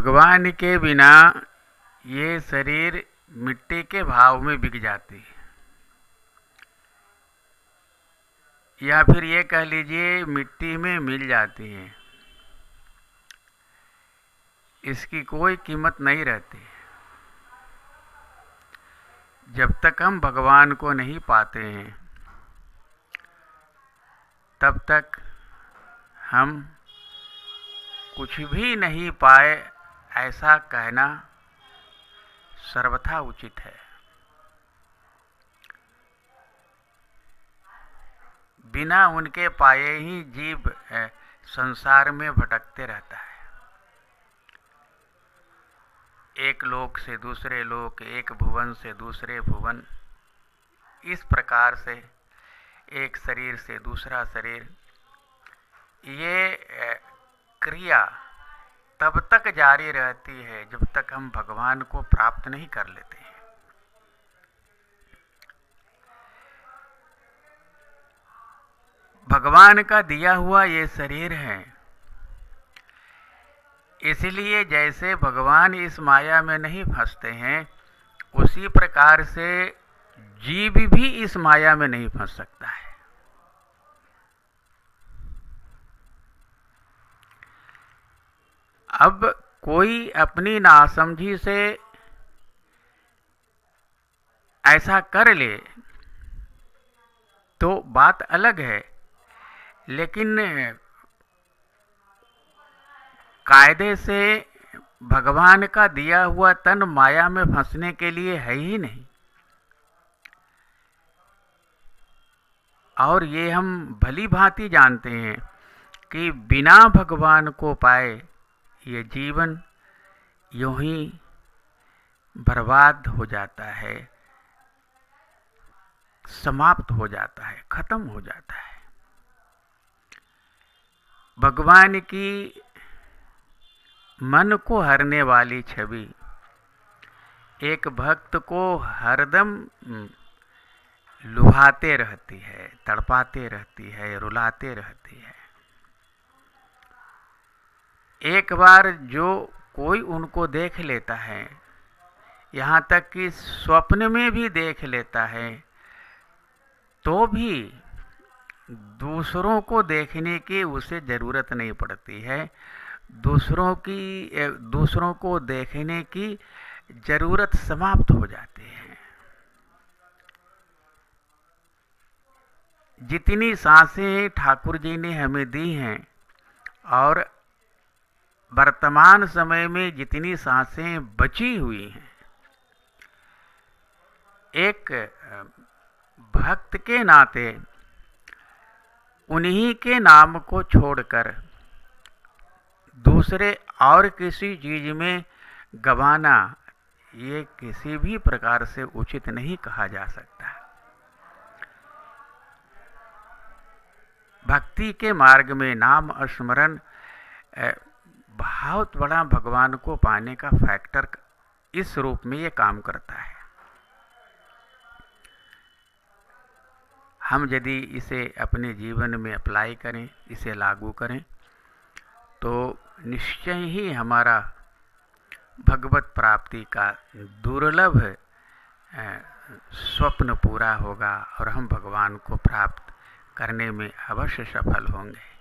भगवान के बिना ये शरीर मिट्टी के भाव में बिक जाती है, या फिर ये कह लीजिए मिट्टी में मिल जाती है। इसकी कोई कीमत नहीं रहती। जब तक हम भगवान को नहीं पाते हैं तब तक हम कुछ भी नहीं पाए ऐसा कहना सर्वथा उचित है। बिना उनके पाए ही जीव संसार में भटकते रहता है, एक लोक से दूसरे लोक, एक भुवन से दूसरे भुवन, इस प्रकार से एक शरीर से दूसरा शरीर। ये क्रिया तब तक जारी रहती है जब तक हम भगवान को प्राप्त नहीं कर लेते हैं। भगवान का दिया हुआ ये शरीर है, इसलिए जैसे भगवान इस माया में नहीं फंसते हैं, उसी प्रकार से जीव भी इस माया में नहीं फंस सकता है। अब कोई अपनी नासमझी से ऐसा कर ले तो बात अलग है, लेकिन कायदे से भगवान का दिया हुआ तन माया में फंसने के लिए है ही नहीं। और ये हम भली भांति जानते हैं कि बिना भगवान को पाए ये जीवन यूं ही बर्बाद हो जाता है, समाप्त हो जाता है, खत्म हो जाता है। भगवान की मन को हरने वाली छवि एक भक्त को हरदम लुभाते रहती है, तड़पाते रहती है, रुलाते रहती है। एक बार जो कोई उनको देख लेता है, यहाँ तक कि स्वप्न में भी देख लेता है, तो भी दूसरों को देखने की उसे ज़रूरत नहीं पड़ती है। दूसरों को देखने की ज़रूरत समाप्त हो जाती है। जितनी सांसें ठाकुर जी ने हमें दी हैं और वर्तमान समय में जितनी सांसें बची हुई हैं, एक भक्त के नाते उन्हीं के नाम को छोड़कर दूसरे और किसी चीज में गंवाना ये किसी भी प्रकार से उचित नहीं कहा जा सकता। भक्ति के मार्ग में नाम स्मरण बहुत बड़ा भगवान को पाने का फैक्टर इस रूप में ये काम करता है। हम यदि इसे अपने जीवन में अप्लाई करें, इसे लागू करें, तो निश्चय ही हमारा भगवत प्राप्ति का दुर्लभ स्वप्न पूरा होगा और हम भगवान को प्राप्त करने में अवश्य सफल होंगे।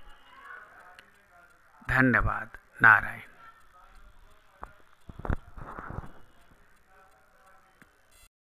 धन्यवाद। नारायण।